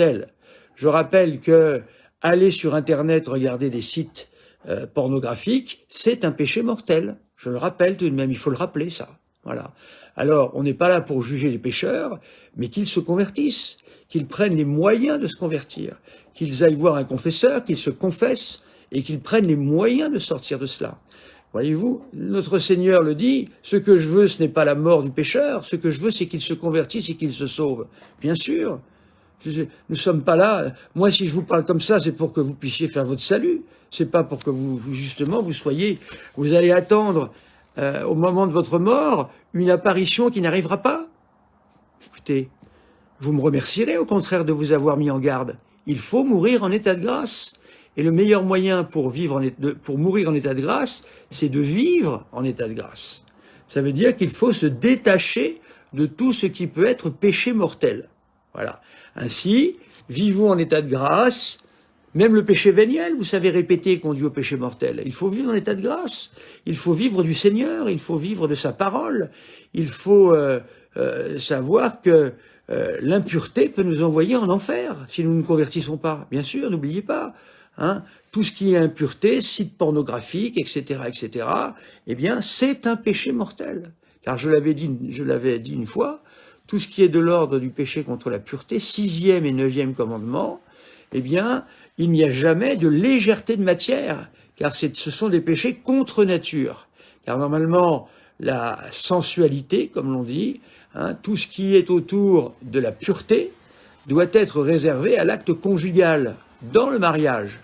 mortel. Je rappelle que aller sur Internet regarder des sites pornographiques, c'est un péché mortel. Je le rappelle tout de même, il faut le rappeler ça. Voilà. Alors, on n'est pas là pour juger les pécheurs, mais qu'ils se convertissent, qu'ils prennent les moyens de se convertir, qu'ils aillent voir un confesseur, qu'ils se confessent et qu'ils prennent les moyens de sortir de cela. Voyez-vous, notre Seigneur le dit, ce que je veux, ce n'est pas la mort du pécheur, ce que je veux, c'est qu'il se convertisse et qu'il se sauve. Bien sûr, nous ne sommes pas là, moi si je vous parle comme ça, c'est pour que vous puissiez faire votre salut, c'est pas pour que justement, vous allez attendre au moment de votre mort une apparition qui n'arrivera pas. Écoutez, vous me remercierez au contraire de vous avoir mis en garde. Il faut mourir en état de grâce. Et le meilleur moyen pour mourir en état de grâce, c'est de vivre en état de grâce. Ça veut dire qu'il faut se détacher de tout ce qui peut être péché mortel. Voilà. Ainsi, vivons en état de grâce. Même le péché véniel, vous savez, répéter conduit au péché mortel. Il faut vivre en état de grâce. Il faut vivre du Seigneur. Il faut vivre de sa parole. Il faut savoir que l'impureté peut nous envoyer en enfer si nous ne nous convertissons pas. Bien sûr, n'oubliez pas. Hein, tout ce qui est impureté, site pornographique, etc., eh bien, c'est un péché mortel. Car je l'avais dit une fois, tout ce qui est de l'ordre du péché contre la pureté, 6e et 9e commandement, eh bien, il n'y a jamais de légèreté de matière, car ce sont des péchés contre nature. Car normalement, la sensualité, comme l'on dit, hein, tout ce qui est autour de la pureté, doit être réservé à l'acte conjugal, dans le mariage.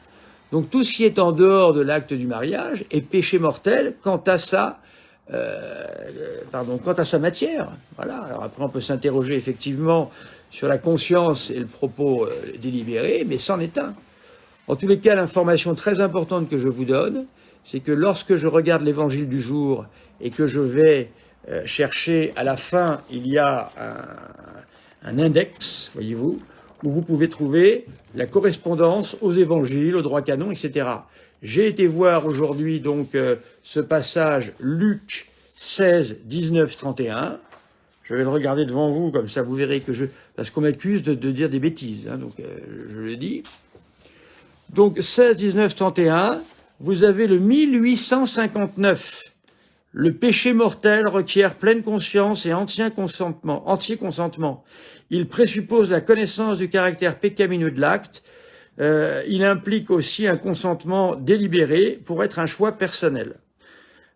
Donc tout ce qui est en dehors de l'acte du mariage est péché mortel quant à sa matière. Voilà. Alors après on peut s'interroger effectivement sur la conscience et le propos délibéré, mais c'en est un. En tous les cas, l'information très importante que je vous donne, c'est que lorsque je regarde l'évangile du jour et que je vais chercher, à la fin, il y a un index, voyez-vous, où vous pouvez trouver la correspondance aux évangiles, au droit canon, etc. J'ai été voir aujourd'hui donc ce passage Luc 16, 19, 31. Je vais le regarder devant vous, comme ça vous verrez que parce qu'on m'accuse de dire des bêtises, hein, donc je le dis. Donc 16, 19, 31, vous avez le 1859. Le péché mortel requiert pleine conscience et entier consentement. Il présuppose la connaissance du caractère pécamineux de l'acte. Il implique aussi un consentement délibéré pour être un choix personnel.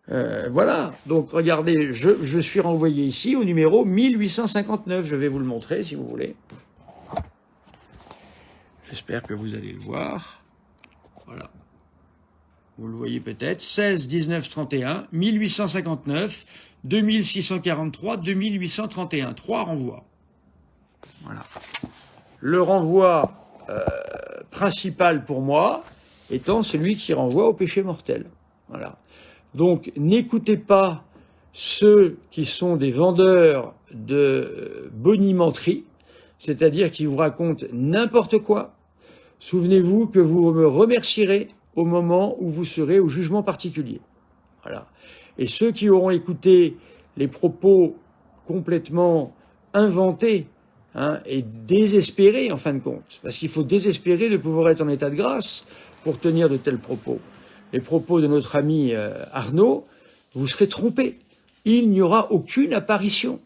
Voilà, donc regardez, je suis renvoyé ici au numéro 1859. Je vais vous le montrer si vous voulez. J'espère que vous allez le voir. Voilà. Vous le voyez peut-être, 16, 19, 31, 1859, 2643, 2831, 3 renvois. Voilà. Le renvoi principal pour moi étant celui qui renvoie au péché mortel. Voilà. Donc n'écoutez pas ceux qui sont des vendeurs de bonimenterie, c'est-à-dire qui vous racontent n'importe quoi. Souvenez-vous que vous me remercierez au moment où vous serez au jugement particulier. Voilà. Et ceux qui auront écouté les propos complètement inventés, hein, et désespérés en fin de compte, parce qu'il faut désespérer de pouvoir être en état de grâce pour tenir de tels propos. Les propos de notre ami Arnaud, vous serez trompés. Il n'y aura aucune apparition.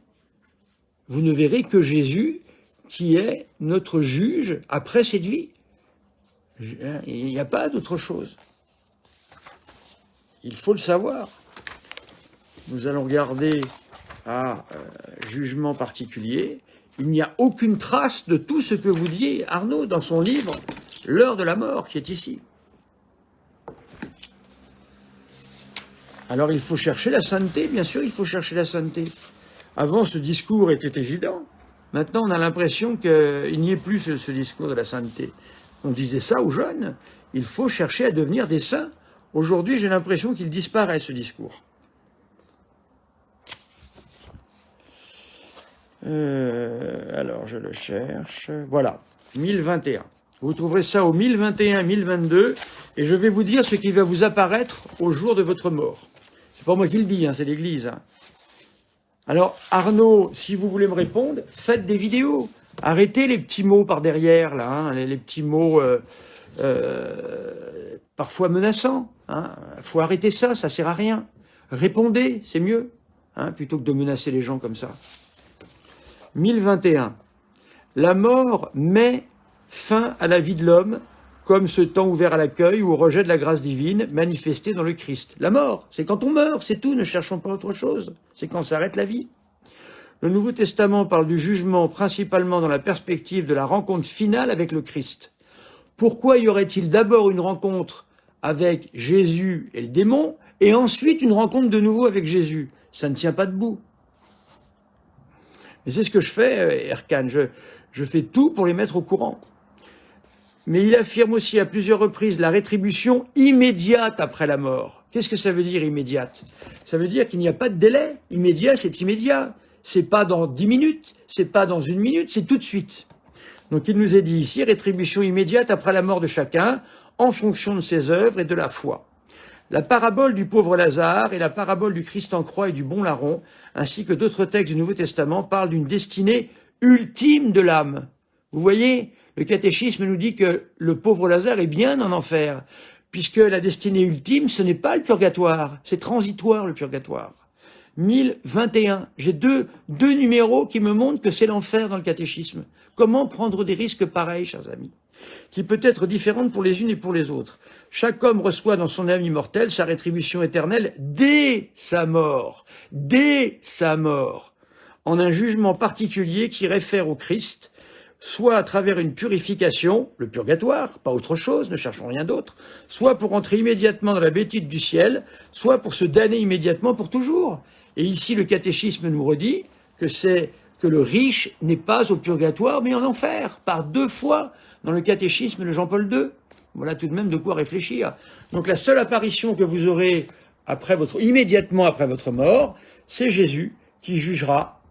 Vous ne verrez que Jésus qui est notre juge après cette vie. Il n'y a pas d'autre chose. Il faut le savoir. Nous allons regarder à jugement particulier. Il n'y a aucune trace de tout ce que vous dit Arnaud dans son livre « L'heure de la mort » qui est ici. Alors il faut chercher la sainteté, bien sûr, il faut chercher la sainteté. Avant, ce discours était évident. Maintenant, on a l'impression qu'il n'y ait plus ce discours de la sainteté. On disait ça aux jeunes, il faut chercher à devenir des saints. Aujourd'hui, j'ai l'impression qu'il disparaît, ce discours. Alors, je le cherche. Voilà, 1021. Vous trouverez ça au 1021, 1022, et je vais vous dire ce qui va vous apparaître au jour de votre mort. C'est pas moi qui le dis, hein, c'est l'Église. Hein. Alors, Arnaud, si vous voulez me répondre, faites des vidéos. Arrêtez les petits mots par derrière, là, hein, les petits mots parfois menaçants. Hein. Faut arrêter ça, ça sert à rien. Répondez, c'est mieux, hein, plutôt que de menacer les gens comme ça. 1021. La mort met fin à la vie de l'homme, comme ce temps ouvert à l'accueil ou au rejet de la grâce divine manifestée dans le Christ. La mort, c'est quand on meurt, c'est tout, ne cherchons pas autre chose. C'est quand s'arrête la vie. Le Nouveau Testament parle du jugement principalement dans la perspective de la rencontre finale avec le Christ. Pourquoi y aurait-il d'abord une rencontre avec Jésus et le démon, et ensuite une rencontre de nouveau avec Jésus? Ça ne tient pas debout. Et c'est ce que je fais, Erkan, je fais tout pour les mettre au courant. Mais il affirme aussi à plusieurs reprises la rétribution immédiate après la mort. Qu'est-ce que ça veut dire immédiate? Ça veut dire qu'il n'y a pas de délai. Immédiat, c'est immédiat. C'est pas dans 10 minutes, c'est pas dans 1 minute, c'est tout de suite. Donc il nous est dit ici, rétribution immédiate après la mort de chacun, en fonction de ses œuvres et de la foi. La parabole du pauvre Lazare et la parabole du Christ en croix et du bon larron, ainsi que d'autres textes du Nouveau Testament, parlent d'une destinée ultime de l'âme. Vous voyez, le catéchisme nous dit que le pauvre Lazare est bien en enfer, puisque la destinée ultime, ce n'est pas le purgatoire, c'est transitoire le purgatoire. 1021, j'ai deux numéros qui me montrent que c'est l'enfer dans le catéchisme. Comment prendre des risques pareils, chers amis, qui peut être différente pour les unes et pour les autres. Chaque homme reçoit dans son âme immortelle sa rétribution éternelle dès sa mort, en un jugement particulier qui réfère au Christ, soit à travers une purification, le purgatoire, pas autre chose, ne cherchons rien d'autre, soit pour entrer immédiatement dans la bêtitude du ciel, soit pour se damner immédiatement pour toujours. Et ici, le catéchisme nous redit que le riche n'est pas au purgatoire, mais en enfer, par 2 fois dans le catéchisme de Jean-Paul II. Voilà tout de même de quoi réfléchir. Donc la seule apparition que vous aurez immédiatement après votre mort, c'est Jésus qui jugera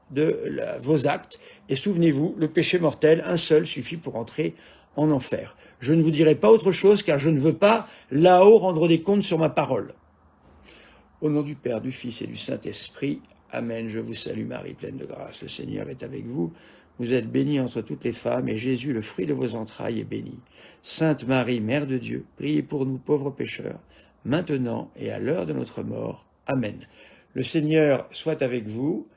vos actes. Et souvenez-vous, le péché mortel, un seul, suffit pour entrer en enfer. Je ne vous dirai pas autre chose, car je ne veux pas, là-haut, rendre des comptes sur ma parole. Au nom du Père, du Fils et du Saint-Esprit, Amen. Je vous salue Marie, pleine de grâce. Le Seigneur est avec vous. Vous êtes bénie entre toutes les femmes, et Jésus, le fruit de vos entrailles, est béni. Sainte Marie, Mère de Dieu, priez pour nous pauvres pécheurs, maintenant et à l'heure de notre mort. Amen. Le Seigneur soit avec vous,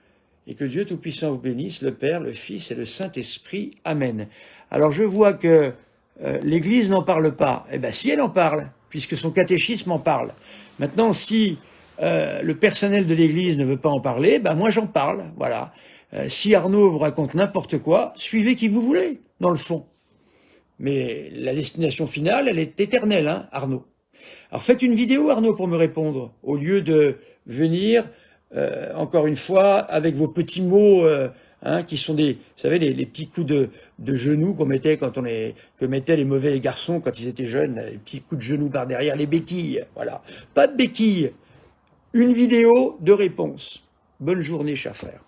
et que Dieu Tout-Puissant vous bénisse, le Père, le Fils et le Saint-Esprit. Amen. Alors je vois que l'Église n'en parle pas. Eh bien, si elle en parle, puisque son catéchisme en parle. Maintenant, si le personnel de l'Église ne veut pas en parler, ben moi j'en parle, voilà. Si Arnaud vous raconte n'importe quoi, suivez qui vous voulez, dans le fond. Mais la destination finale, elle est éternelle, hein, Arnaud. Alors faites une vidéo, Arnaud, pour me répondre, au lieu de venir, encore une fois, avec vos petits mots, qui sont vous savez, les petits coups de genoux qu'on mettait que mettaient les mauvais garçons quand ils étaient jeunes, les petits coups de genoux par derrière, les béquilles, voilà. Pas de béquilles. Une vidéo de réponse. Bonne journée, chers frères.